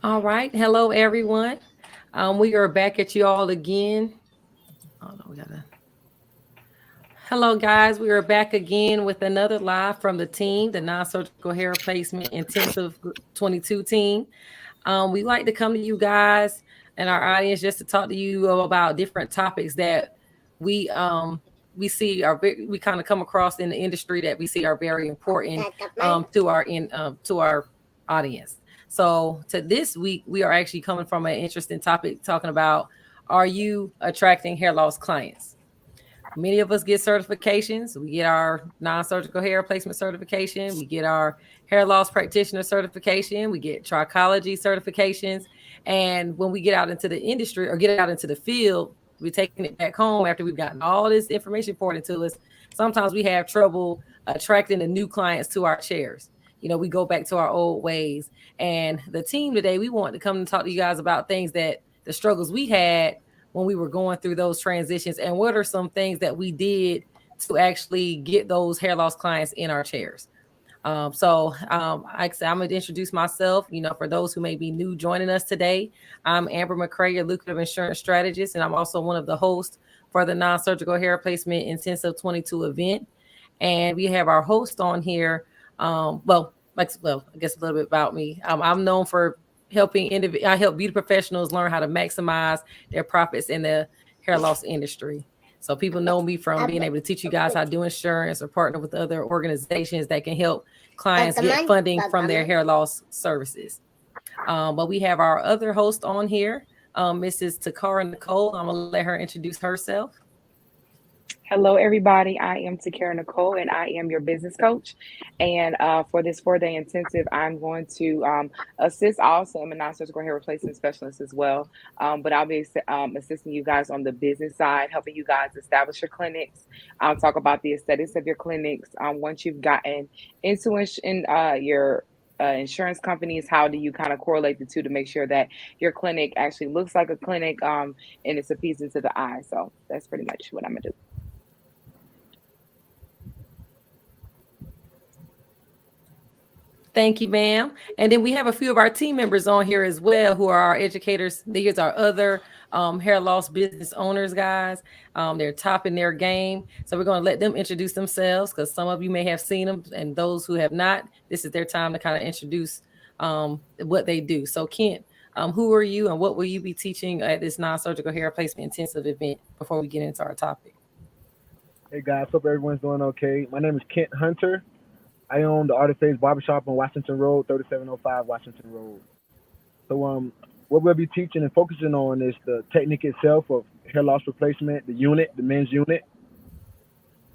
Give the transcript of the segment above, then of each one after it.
All right. Hello, everyone. We are back at you all again. Oh no, we gotta. Hello, guys. We are back again with another live from the team, the non-surgical hair replacement intensive 22 team. We like to come to you guys and our audience just to talk to you about different topics that we um we see we kind of come across in the industry that we see are very important to our audience. So to this week, we are actually coming from an interesting topic talking about, are you attracting hair loss clients? Many of us get certifications. We get our non-surgical hair replacement certification. We get our hair loss practitioner certification. We get trichology certifications. And when we get out into the industry or get out into the field, we're taking it back home after we've gotten all this information poured into us. Sometimes we have trouble attracting the new clients to our chairs. We go back to our old ways. And the team today, we want to come and talk to you guys about things that the struggles we had when we were going through those transitions, and what are some things that we did to actually get those hair loss clients in our chairs. Like I said, I'm going to introduce myself. For those who may be new joining us today, I'm Amber McCray, your lucrative insurance strategist, and I'm also one of the hosts for the non-surgical hair replacement intensive 22 event. And we have our host on here. I guess a little bit about me. I'm known for I help beauty professionals learn how to maximize their profits in the hair loss industry. So people know me from being able to teach you guys how to do insurance or partner with other organizations that can help clients get funding from their hair loss services. But we have our other host on here, Mrs. Takara Nicole. I'm gonna let her introduce herself. Hello, everybody. I am Takara Nicole, and I am your business coach. And for this 4-day intensive, I'm going to assist. Also, I'm a non-surgical hair replacement specialist as well. But I'll be assisting you guys on the business side, helping you guys establish your clinics. I'll talk about the aesthetics of your clinics. Once you've gotten into your insurance companies, how do you kind of correlate the two to make sure that your clinic actually looks like a clinic and it's appeasing to the eye? So that's pretty much what I'm gonna do. Thank you, ma'am. And then we have a few of our team members on here as well who are our educators. These are other hair loss business owners, guys. They're top in their game. So we're going to let them introduce themselves because some of you may have seen them, and those who have not, this is their time to kind of introduce what they do. So, Kent, who are you and what will you be teaching at this non-surgical hair replacement intensive event before we get into our topic? Hey guys, hope everyone's doing okay. My name is Kent Hunter. I own the Artiface Barbershop on Washington Road, 3705 Washington Road. So what we'll be teaching and focusing on is the technique itself of hair loss replacement, the unit, the men's unit,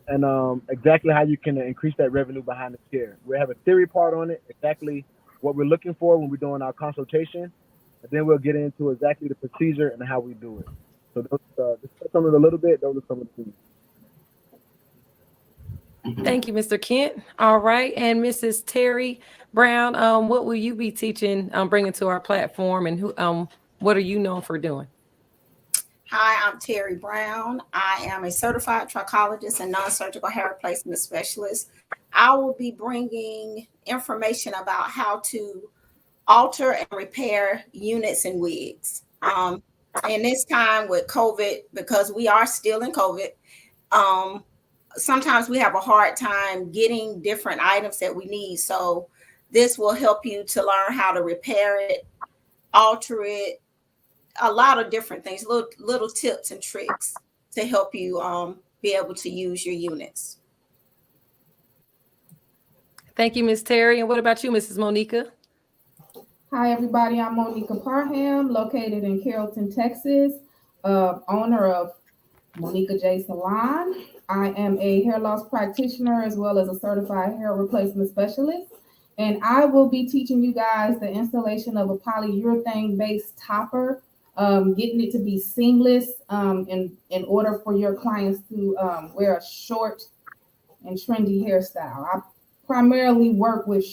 and exactly how you can increase that revenue behind the chair. We have a theory part on it, exactly what we're looking for when we're doing our consultation, and then we'll get into exactly the procedure and how we do it. So just some of a little bit, those are some of the things. Thank you, Mr. Kent. All right. And Mrs. Terry Brown, what will you be teaching, bringing to our platform, and what are you known for doing? Hi, I'm Terry Brown. I am a certified trichologist and non-surgical hair replacement specialist. I will be bringing information about how to alter and repair units and wigs. In this time with COVID, because we are still in COVID, sometimes we have a hard time getting different items that we need. So this will help you to learn how to repair it, alter it, a lot of different things, little tips and tricks to help you be able to use your units. Thank you, Ms. Terry. And what about you, Mrs. Monica? Hi, everybody. I'm Monica Parham, located in Carrollton, Texas, owner of Monica J. Salon. I am a hair loss practitioner as well as a certified hair replacement specialist. And I will be teaching you guys the installation of a polyurethane-based topper, getting it to be seamless in order for your clients to wear a short and trendy hairstyle. I primarily work with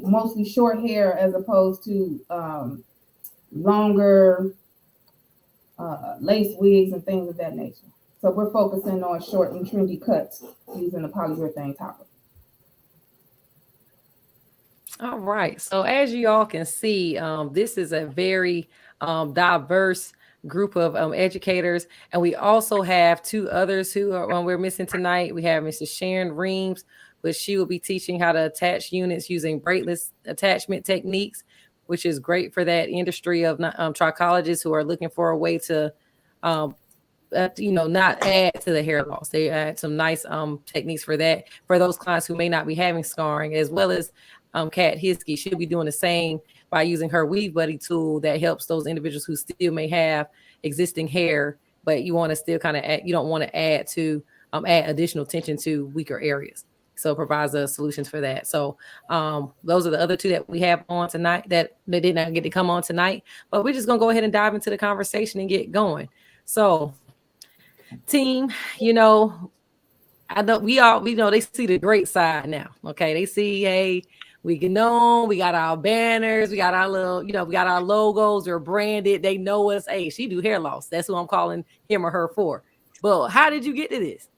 mostly short hair as opposed to longer lace wigs and things of that nature. So we're focusing on short and trendy cuts using the polyurethane topper. All right. So as you all can see, this is a very diverse group of educators, and we also have two others who are we're missing tonight. We have Mrs. Sharon Reams, but she will be teaching how to attach units using braidless attachment techniques, which is great for that industry of trichologists who are looking for a way to um, not add to the hair loss. They add some nice techniques for that for those clients who may not be having scarring, as well as Kat Hiskey. She'll be doing the same by using her Weave Buddy tool that helps those individuals who still may have existing hair, but you want to still kind of you don't want to add additional tension to weaker areas. So it provides us solutions for that. So those are the other two that we have on tonight that they did not get to come on tonight, but we're just gonna go ahead and dive into the conversation and get going. So team, I know we know they see the great side now. Okay. They see, hey, we got our banners, we got our little, we got our logos, they're branded. They know us. Hey, she do hair loss. That's who I'm calling him or her for. But how did you get to this?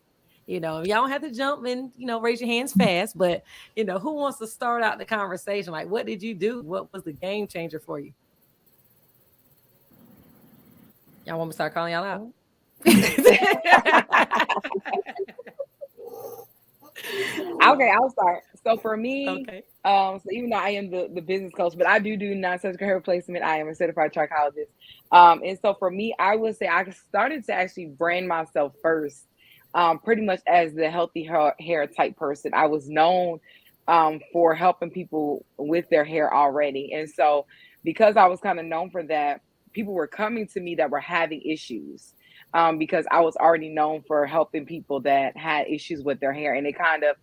Y'all don't have to jump and, raise your hands fast, but who wants to start out the conversation? Like, what did you do? What was the game changer for you? Y'all want me to start calling y'all out? Okay, I'll start. So for me, Okay. So even though I am the business coach, but I do non-surgical hair replacement. I am a certified trichologist. And so for me, I would say I started to actually brand myself first, pretty much as the healthy hair type person. I was known for helping people with their hair already. And so because I was kind of known for that, people were coming to me that were having issues. Because I was already known for helping people that had issues with their hair, and it kind of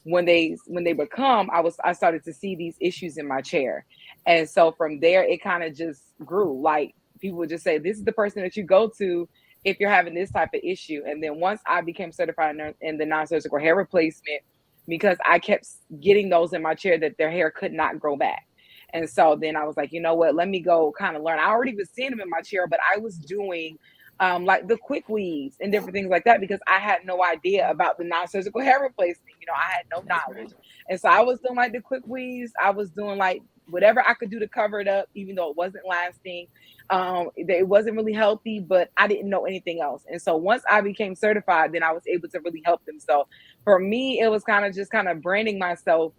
when they would come, I started to see these issues in my chair, and so from there it kind of just grew. Like people would just say, "This is the person that you go to if you're having this type of issue." And then once I became certified in the non-surgical hair replacement, because I kept getting those in my chair that their hair could not grow back. And so then I was like, you know what, let me go kind of learn. I already was seeing them in my chair, but I was doing like the quick weaves and different things like that, because I had no idea about the non-surgical hair replacement. I had no knowledge. And so I was doing like the quick weaves. I was doing like whatever I could do to cover it up, even though it wasn't lasting. It wasn't really healthy, but I didn't know anything else. And so once I became certified, then I was able to really help them. So for me, it was kind of branding myself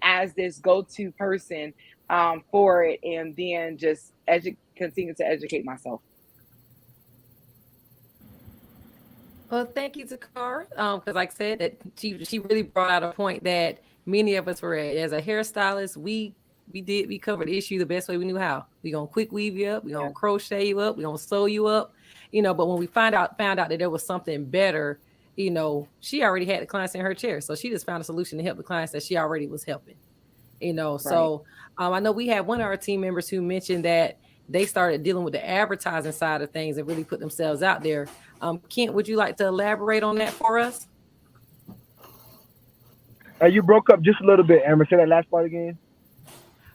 as this go-to person for it, and then just continue to educate myself. Well, thank you, Takara. Because like I said, that she really brought out a point that many of us were at. As a hairstylist, we covered the issue the best way we knew how. We gonna quick weave you up, we gonna crochet you up, we gonna sew you up, But when we found out that there was something better, she already had the clients in her chair, so she just found a solution to help the clients that she already was helping. Right. So I know we had one of our team members who mentioned that they started dealing with the advertising side of things and really put themselves out there. Kent, would you like to elaborate on that for us? You broke up just a little bit, Amber. Say that last part again.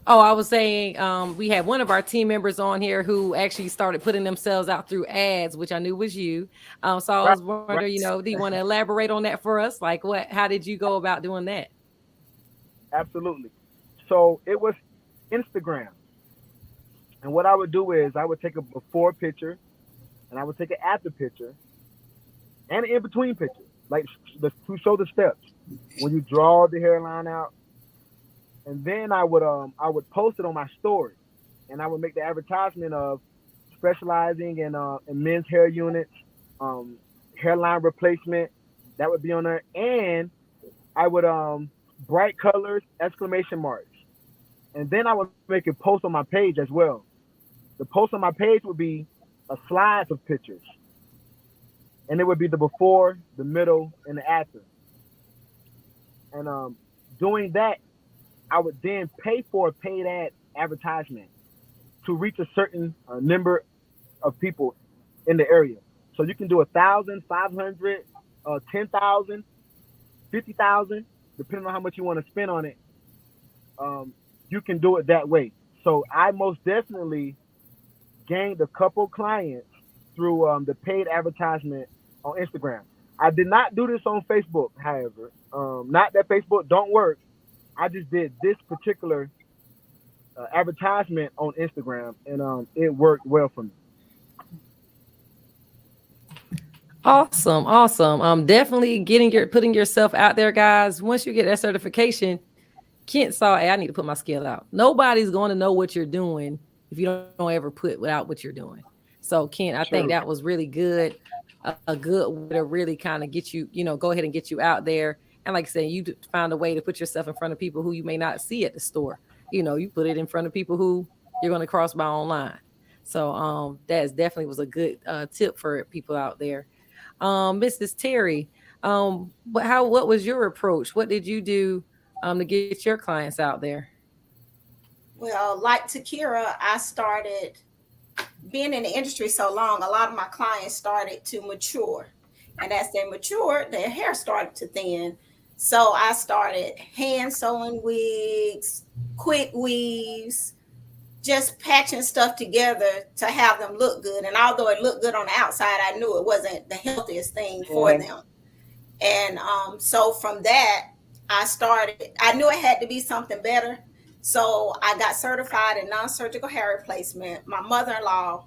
Oh, I was saying we had one of our team members on here who actually started putting themselves out through ads, which I knew was you. So I was wondering, do you want to elaborate on that for us? Like how did you go about doing that? Absolutely. So it was Instagram. And what I would do is I would take a before picture and I would take an after picture and an in-between picture, like to show the steps when you draw the hairline out. And then I would post it on my story, and I would make the advertisement of specializing in men's hair units, hairline replacement. That would be on there, and I would bright colors, exclamation marks, and then I would make a post on my page as well. The post on my page would be a slide of pictures, and it would be the before, the middle, and the after. And doing that, I would then pay for a paid ad advertisement to reach a certain number of people in the area. So you can do 1,000, 500, 10,000, 50,000, depending on how much you want to spend on it. You can do it that way. So I most definitely gained a couple clients through the paid advertisement on Instagram. I did not do this on Facebook, however. Not that Facebook don't work. I just did this particular advertisement on Instagram, and it worked well for me. Awesome, awesome. Definitely putting yourself out there, guys. Once you get that certification, Kent saw, hey, I need to put my skill out. Nobody's going to know what you're doing if you don't ever put out what you're doing. So, Kent, I think that was really good. A good way to really kind of get you, go ahead and get you out there. And like I said, you found a way to put yourself in front of people who you may not see at the store. You put it in front of people who you're going to cross by online. So that definitely was a good tip for people out there. Mrs. Terry, what was your approach? What did you do to get your clients out there? Well, like Takira, I started being in the industry so long, a lot of my clients started to mature. And as they matured, their hair started to thin. So I started hand sewing wigs, quick weaves, just patching stuff together to have them look good. And although it looked good on the outside, I knew it wasn't the healthiest thing for them. And so from that, I knew it had to be something better. So I got certified in non-surgical hair replacement. My mother-in-law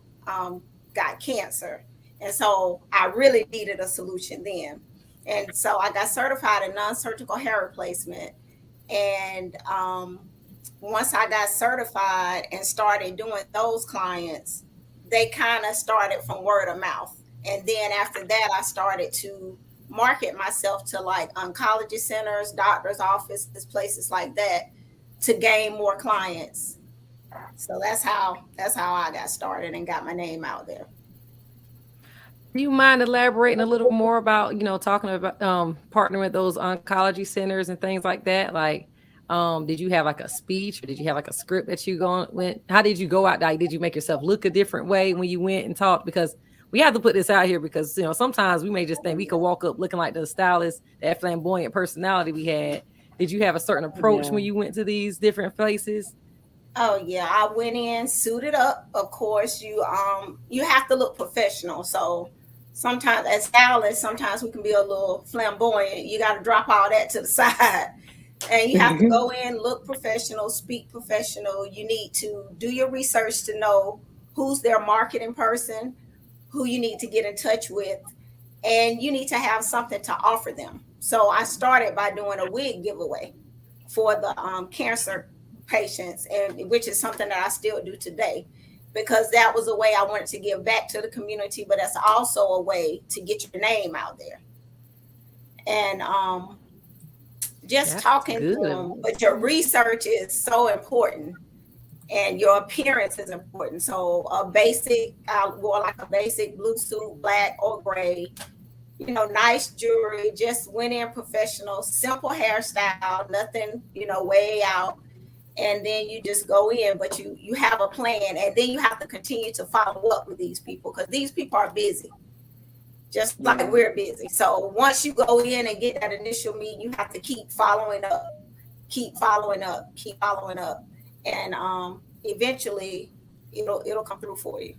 got cancer. And so I really needed a solution then. And so I got certified in non-surgical hair replacement. And once I got certified and started doing those clients, they kind of started from word of mouth. And then after that, I started to market myself to like oncology centers, doctor's offices, places like that, to gain more clients. So that's how I got started and got my name out there. Do you mind elaborating a little more about, talking about partnering with those oncology centers and things like that? Like, did you have like a speech, or did you have like a script that you went? How did you go out? Like, did you make yourself look a different way when you went and talked? Because we have to put this out here, because sometimes we may just think we could walk up looking like the stylist, that flamboyant personality we had. Did you have a certain approach when you went to these different places? Oh yeah, I went in suited up. Of course, you have to look professional. So sometimes as stylists, sometimes we can be a little flamboyant. You got to drop all that to the side, and you have to go in, look professional, speak professional. You need to do your research to know who's their marketing person, who you need to get in touch with, and you need to have something to offer them. So I started by doing a wig giveaway for the cancer patients, and which is something that I still do today, because that was a way I wanted to give back to the community, but that's also a way to get your name out there. And just talking to them. But your research is so important, and your appearance is important. So I wore like a basic blue suit, black or gray, nice jewelry, just went in professional, simple hairstyle, nothing, way out. And then you just go in, but you have a plan, and then you have to continue to follow up with these people, because these people are busy, just like we're busy. So once you go in and get that initial meeting, you have to keep following up, and eventually it'll come through for you.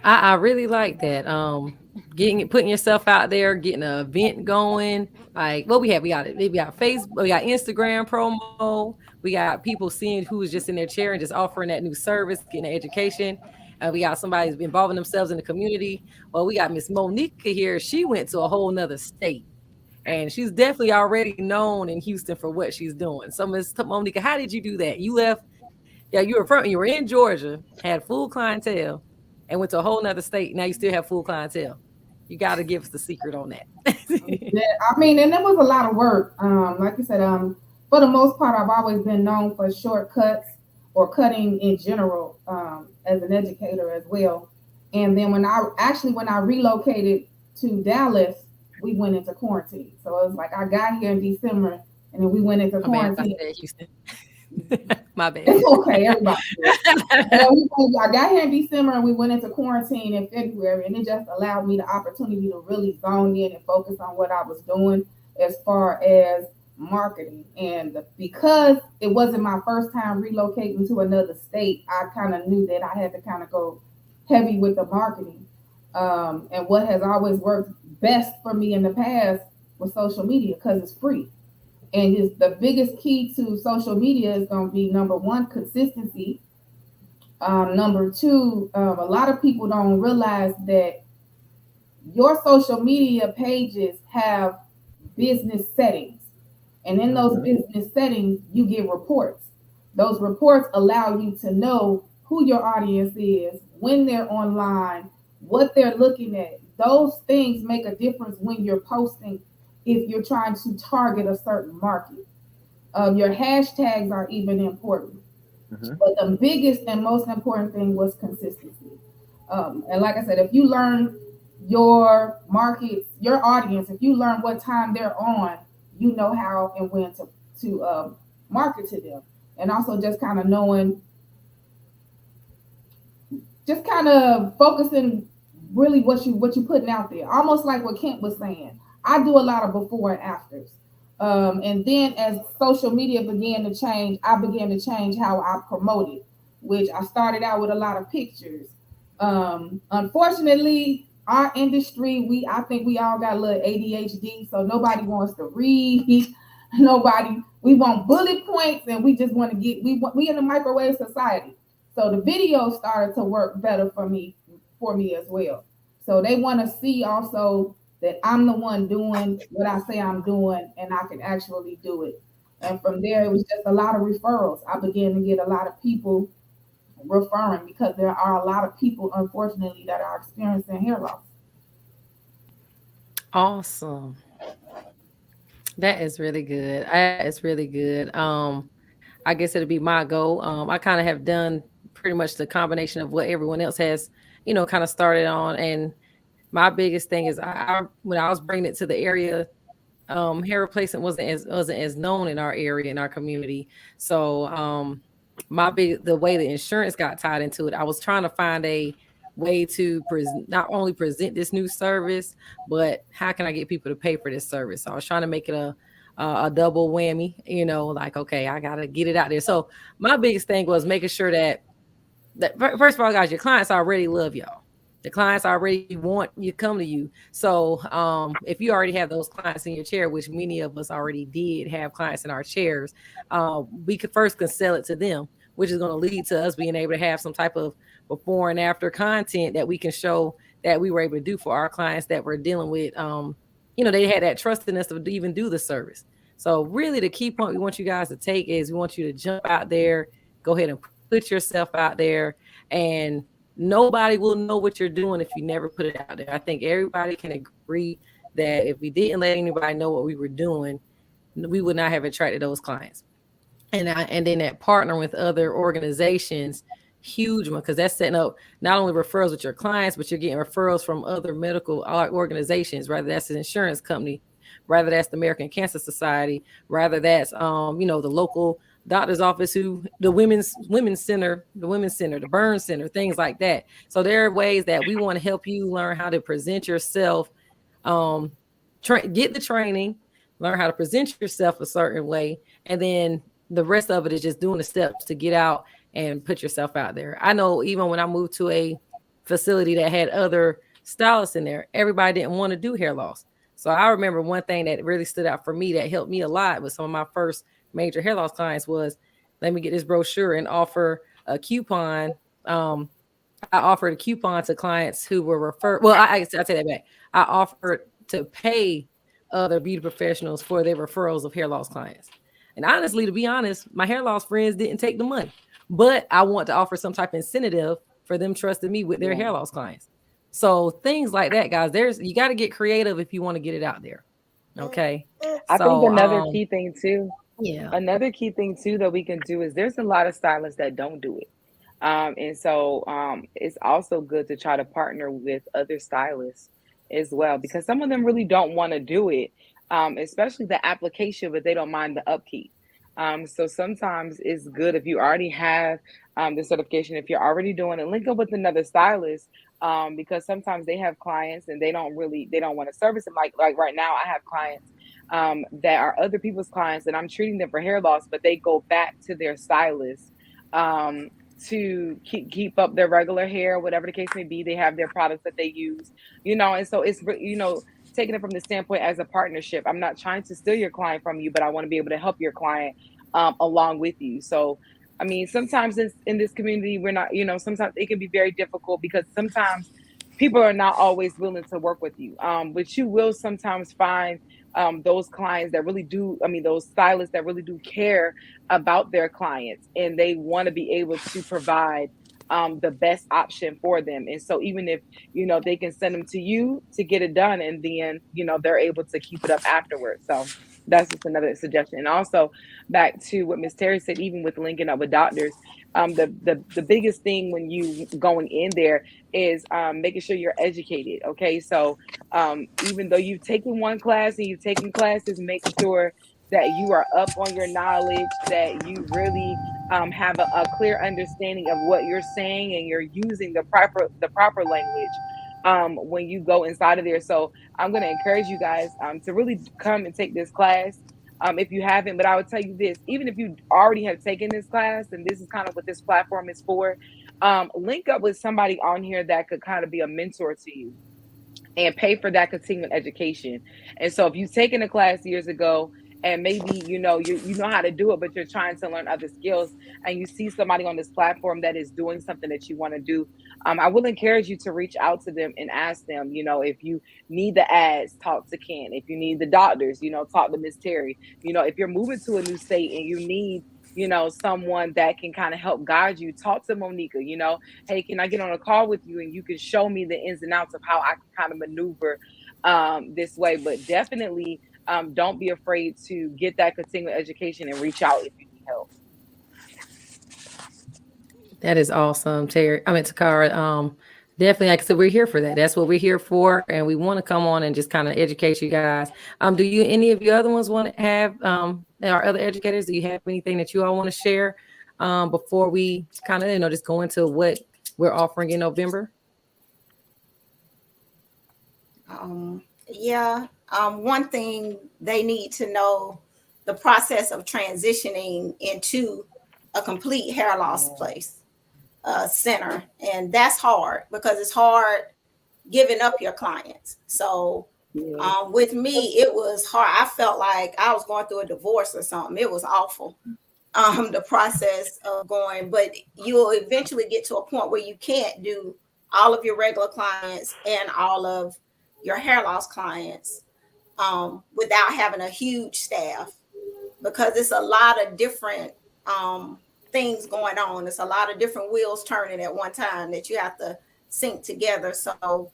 I really like that. Putting yourself out there, getting an event going. Like what we got Facebook, we got Instagram promo, we got people seeing who is just in their chair and just offering that new service, getting an education. We got somebody who's involving themselves in the community. Well, we got Miss Monica here. She went to a whole nother state, and she's definitely already known in Houston for what she's doing. So Miss Monica, how did you do that? You left, you were in Georgia, had full clientele, and went to a whole nother state. Now you still have full clientele. You got to give us the secret on that. And there was a lot of work. Like you said, for the most part, I've always been known for shortcuts or cutting in general, as an educator as well. And then when I relocated to Dallas, we went into quarantine. So it was like I got here in December, and then we went into quarantine. My bad. It's okay, everybody. I got here in December, and we went into quarantine in February, and it just allowed me the opportunity to really zone in and focus on what I was doing as far as marketing. And because it wasn't my first time relocating to another state, I kind of knew that I had to kind of go heavy with the marketing. And what has always worked best for me in the past was social media, because it's free. And the biggest key to social media is going to be number one, consistency. Number two, a lot of people don't realize that your social media pages have business settings. And in those business settings, you get reports. Those reports allow you to know who your audience is, when they're online, what they're looking at. Those things make a difference when you're posting if you're trying to target a certain market. Your hashtags are even important. But the biggest and most important thing was consistency. And like I said, if you learn your markets, your audience, if you learn what time they're on, you know how and when to market to them. And also just kind of knowing, just kind of focusing really what you putting out there. Almost like what Kent was saying. I do a lot of before and afters. And then as social media began to change, I began to change how I promoted, which I started out with a lot of pictures. Unfortunately, our industry, I think we all got a little ADHD, so nobody wants to read. We want bullet points, and we just want to we in a microwave society. So the video started to work better for me as well. So they want to see also that I'm the one doing what I say I'm doing, and I can actually do it. And from there, it was just a lot of referrals. I began to get a lot of people referring because there are a lot of people, unfortunately, that are experiencing hair loss. Awesome. That is really good. It's really good. I guess it'll be my goal. I kind of have done pretty much the combination of what everyone else has, kind of started on. And my biggest thing is when I was bringing it to the area, hair replacement wasn't as known in our area, in our community. So the way the insurance got tied into it, I was trying to find a way to not only present this new service, but how can I get people to pay for this service? So I was trying to make it a double whammy, like, okay, I got to get it out there. So my biggest thing was making sure that first of all, guys, your clients already love y'all. The clients already want you to come to you. So if you already have those clients in your chair, which many of us already did have clients in our chairs, we can sell it to them, which is going to lead to us being able to have some type of before and after content that we can show that we were able to do for our clients that we're dealing with. They had that trust in us to even do the service. So really the key point we want you guys to take is we want you to jump out there, go ahead and put yourself out there, and nobody will know what you're doing if you never put it out there. I think everybody can agree that if we didn't let anybody know what we were doing, we would not have attracted those clients. And then that partner with other organizations, huge one, because that's setting up not only referrals with your clients, but you're getting referrals from other medical organizations, whether that's an insurance company, whether that's the American Cancer Society, whether that's the local doctor's office, the women's center, the burn center, things like that. So there are ways that we want to help you learn how to present yourself, get the training, learn how to present yourself a certain way, and then the rest of it is just doing the steps to get out and put yourself out there. I know even when I moved to a facility that had other stylists in there, everybody didn't want to do hair loss. So I remember one thing that really stood out for me that helped me a lot with some of my first major hair loss clients was, let me get this brochure and offer a coupon. I offered a coupon to clients who were referred. Well, I take that back. I offered to pay other beauty professionals for their referrals of hair loss clients. And honestly, to be honest, my hair loss friends didn't take the money, but I want to offer some type of incentive for them trusting me with their hair loss clients. So things like that, guys, you got to get creative if you want to get it out there. Okay. I think another key thing too that we can do is there's a lot of stylists that don't do it. And so it's also good to try to partner with other stylists as well, because some of them really don't want to do it, especially the application, but they don't mind the upkeep. So sometimes it's good if you already have the certification, if you're already doing it, link up with another stylist, because sometimes they have clients and they don't want to service them. Like right now, I have clients that are other people's clients and I'm treating them for hair loss, but they go back to their stylist to keep up their regular hair, whatever the case may be. They have their products that they use, and so it's, taking it from the standpoint as a partnership. I'm not trying to steal your client from you, but I want to be able to help your client along with you. So, I mean, sometimes in this community, we're not, sometimes it can be very difficult because sometimes people are not always willing to work with you. But you will sometimes find those clients that really do, those stylists that really do care about their clients, and they want to be able to provide the best option for them. And so even if, they can send them to you to get it done, and then, they're able to keep it up afterwards. So that's just another suggestion. And also back to what Miss Terry said, even with linking up with doctors, the biggest thing when you going in there is making sure you're educated. Okay. So even though you've taken one class and you've taken classes, make sure that you are up on your knowledge, that you really have a clear understanding of what you're saying, and you're using the proper language when you go inside of there. So I'm going to encourage you guys to really come and take this class if you haven't. But I would tell you this, even if you already have taken this class, and this is kind of what this platform is for, link up with somebody on here that could kind of be a mentor to you and pay for that continuing education. And so if you've taken a class years ago, and maybe you know how to do it, but you're trying to learn other skills, and you see somebody on this platform that is doing something that you want to do, I will encourage you to reach out to them and ask them, if you need the ads, talk to Ken. If you need the doctors, talk to Miss Terry. If you're moving to a new state and you need someone that can kind of help guide you, talk to Monica. Hey, can I get on a call with you and you can show me the ins and outs of how I can kind of maneuver this way. But definitely don't be afraid to get that continuing education and reach out if you need help. That is awesome, Takara. Definitely, like I said, we're here for that. That's what we're here for, and we want to come on and just kind of educate you guys. Do you, any of you other ones, want to have our other educators? Do you have anything that you all want to share before we kind of just go into what we're offering in November? One thing they need to know, the process of transitioning into a complete hair loss center. And that's hard because it's hard giving up your clients. So with me, it was hard. I felt like I was going through a divorce or something. It was awful. The process of going, but you'll eventually get to a point where you can't do all of your regular clients and all of your hair loss clients without having a huge staff, because it's a lot of different things going on. It's a lot of different wheels turning at one time that you have to sync together. So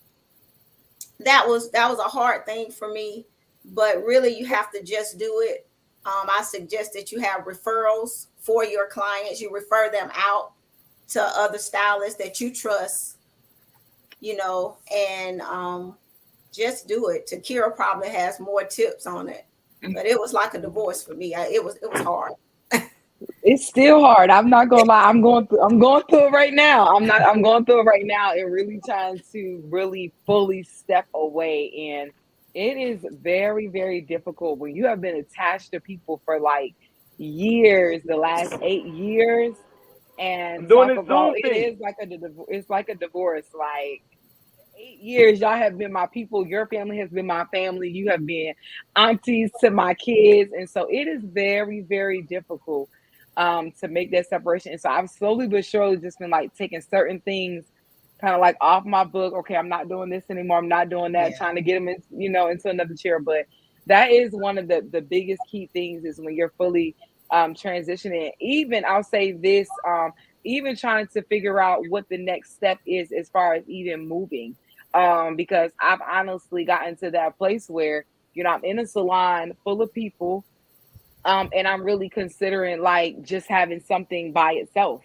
that was a hard thing for me, but really you have to just do it. I suggest that you have referrals for your clients. You refer them out to other stylists that you trust, and just do it. Takira probably has more tips on it, but it was like a divorce for me. It was hard. It's still hard. I'm not gonna lie. I'm going through it right now. I'm going through it right now and really trying to really fully step away. And it is very, very difficult when you have been attached to people for like years, the last 8 years, and talk about it is like a divorce. Like 8 years, y'all have been my people. Your family has been my family. You have been aunties to my kids, and so it is very, very difficult to make that separation. And so I've slowly but surely just been like taking certain things kind of like off my book. Okay, I'm not doing this anymore. I'm not doing that. Trying to get them in, into another chair. But that is one of the biggest key things, is when you're fully transitioning. Even I'll say this, even trying to figure out what the next step is as far as even moving. Because I've honestly gotten to that place where, I'm in a salon full of people, and I'm really considering like just having something by itself,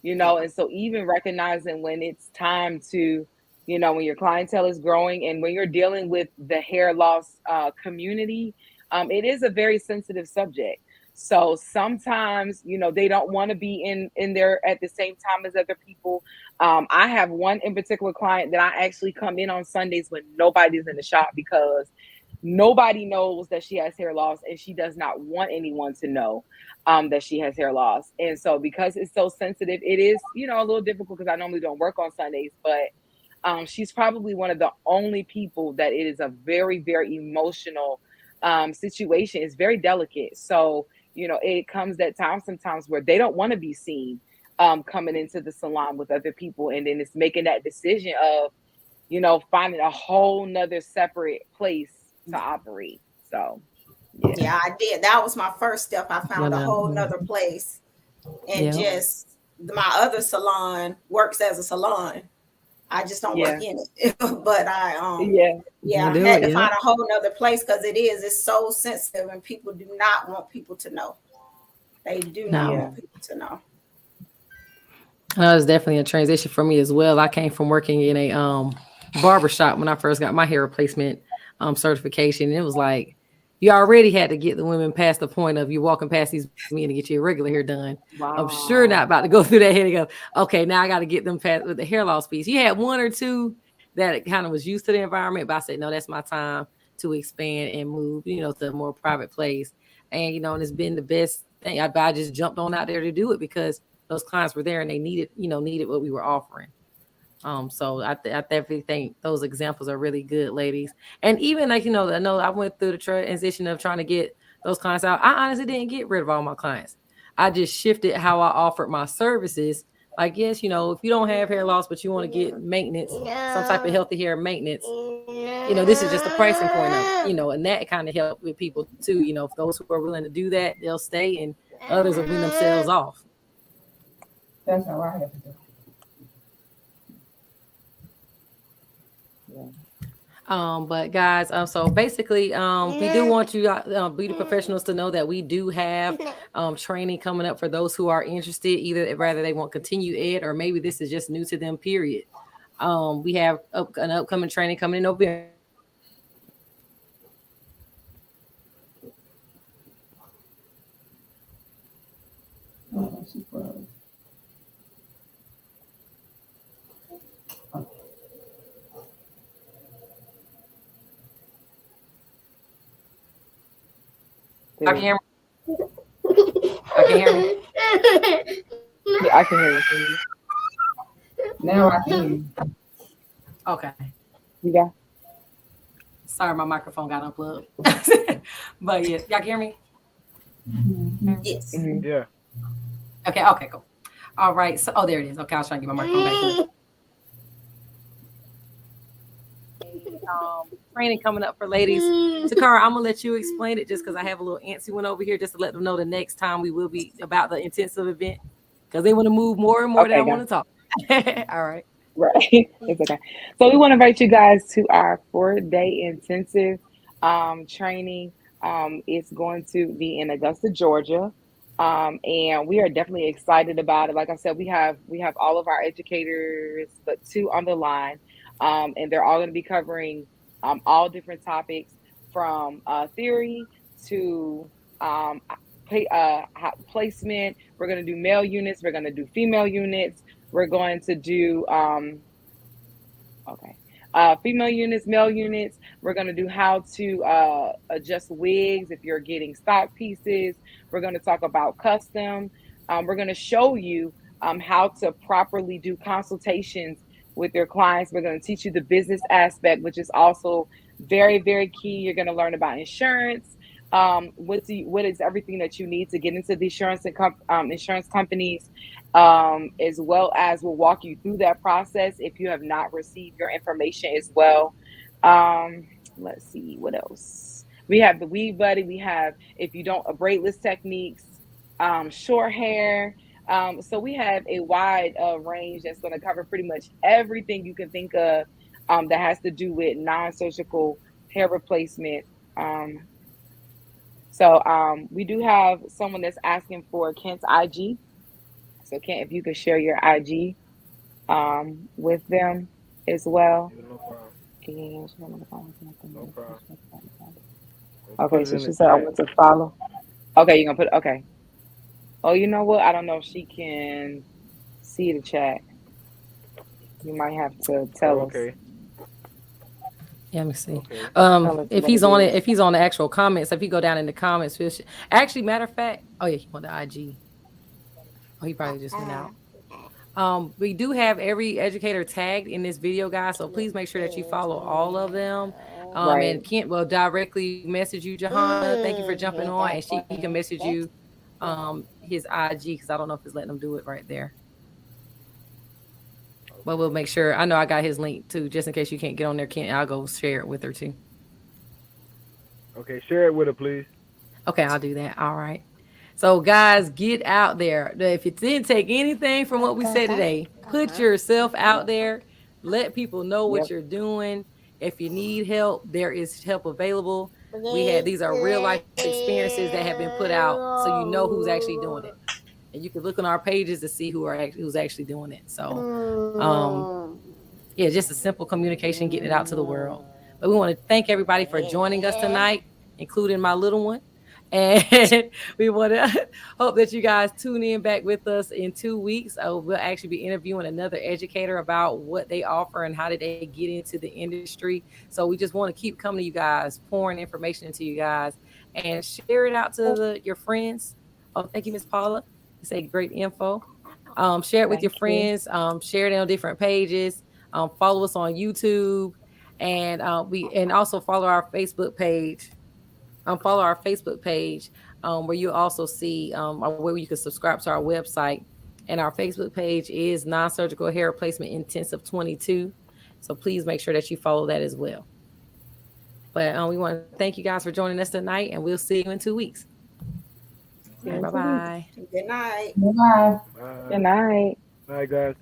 and so even recognizing when it's time to, when your clientele is growing and when you're dealing with the hair loss community, it is a very sensitive subject. So sometimes, they don't want to be in there at the same time as other people. I have one in particular client that I actually come in on Sundays when nobody's in the shop, because nobody knows that she has hair loss, and she does not want anyone to know that she has hair loss. And so because it's so sensitive, it is, a little difficult, because I normally don't work on Sundays, but she's probably one of the only people that it is a very, very emotional situation. It's very delicate. So, it comes that time sometimes where they don't want to be seen coming into the salon with other people. And then it's making that decision of, finding a whole nother separate place to operate. So, Yeah, I did. That was my first step. I found a whole nother place, and just my other salon works as a salon. I just don't work in it. But I had to find a whole nother place because it's so sensitive and people do not want people to know. They do not want people to know. That was definitely a transition for me as well. I came from working in a barbershop when I first got my hair replacement certification. And it was like, you already had to get the women past the point of you walking past these men to get your regular hair done. Wow. I'm sure not about to go through that hair and go, okay, now I got to get them past with the hair loss piece. You had one or two that kind of was used to the environment, but I said, no, that's my time to expand and move, to a more private place. And, and it's been the best thing. I just jumped on out there to do it because those clients were there and they needed what we were offering. So I definitely think those examples are really good, ladies. And even I know I went through the transition of trying to get those clients out. I honestly didn't get rid of all my clients. I just shifted how I offered my services. Like, yes, if you don't have hair loss, but you want to get maintenance, some type of healthy hair maintenance, this is just the pricing point of it, and that kind of helped with people too. If those who are willing to do that, they'll stay, and others will wean themselves off. That's how I have to do. But guys, so basically, we do want you beauty professionals to know that we do have training coming up for those who are interested, rather they want continue ed or maybe this is just new to them, period. We have an upcoming training coming in November. I can hear me. I can hear me. Yeah, I can hear you. Now I can hear you. Okay. Yeah. Sorry, my microphone got unplugged. But yeah, y'all can hear me? Yes. Mm-hmm. Yeah. Okay, cool. All right. So there it is. Okay, I was trying to get my microphone back. Training coming up for ladies. Takara, I'm gonna let you explain it just because I have a little antsy one over here just to let them know the next time we will be about the intensive event because they want to move more and more than I want to talk. All right. Right. It's okay. So we want to invite you guys to our 4-day intensive training. It's going to be in Augusta, Georgia. And we are definitely excited about it. Like I said, we have all of our educators, but 2 on the line. And they're all going to be covering all different topics from theory to placement. We're going to do male units. We're going to do female units. We're going to do female units, male units. We're going to do how to adjust wigs if you're getting stock pieces. We're going to talk about custom. We're going to show you how to properly do consultations with your clients. We're going to teach you the business aspect, which is also very, very key. You're going to learn about insurance. What is everything that you need to get into the insurance companies, as well as we'll walk you through that process if you have not received your information as well. Let's see what else. We have the weave buddy. We have if you don't braidless techniques, short hair. So we have a wide range that's going to cover pretty much everything you can think of that has to do with non-surgical hair replacement. So we do have someone that's asking for Kent's IG. So Kent, if you could share your IG with them as well. No problem. No problem. Okay, so she said I want to follow. Okay, you're gonna put okay. Oh, you know what? I don't know if she can see the chat. You might have to tell us. Yeah, let me see. Okay. If he's on it, if he's on the actual comments, if you go down in the comments, actually, matter of fact, oh yeah, he on the IG. Oh, he probably just went out. We do have every educator tagged in this video, guys. So please make sure that you follow all of them. And Kent will directly message you, Johanna. Thank you for jumping on, and he can message you his IG, because I don't know if it's letting him do it right there. But we'll make sure. I know I got his link too, just in case you can't get on there, Kent. I'll go share it with her too. Okay, share it with her, please. Okay, I'll do that. All right. So, guys, get out there. If you didn't take anything from what we said today, put yourself out there. Let people know what you're doing. If you need help, there is help available. These are real life experiences that have been put out, so you know who's actually doing it. And you can look on our pages to see who's actually doing it. So, just a simple communication, getting it out to the world. But we want to thank everybody for joining us tonight, including my little one. And we want to hope that you guys tune in back with us in 2 weeks. We'll actually be interviewing another educator about what they offer and how did they get into the industry. So we just want to keep coming to you guys, pouring information into you guys, and share it out to your friends. Oh, thank you, Miss Paula. You say great info. Share it with your friends. Share it on different pages. Follow us on YouTube, and also follow our Facebook page. Follow our Facebook page, where you also see where you can subscribe to our website. And our Facebook page is Non-Surgical Hair Replacement Intensive 22. So please make sure that you follow that as well. But we want to thank you guys for joining us tonight, and we'll see you in 2 weeks. Bye-bye. Good night. Bye. Bye. Good night. Bye, guys.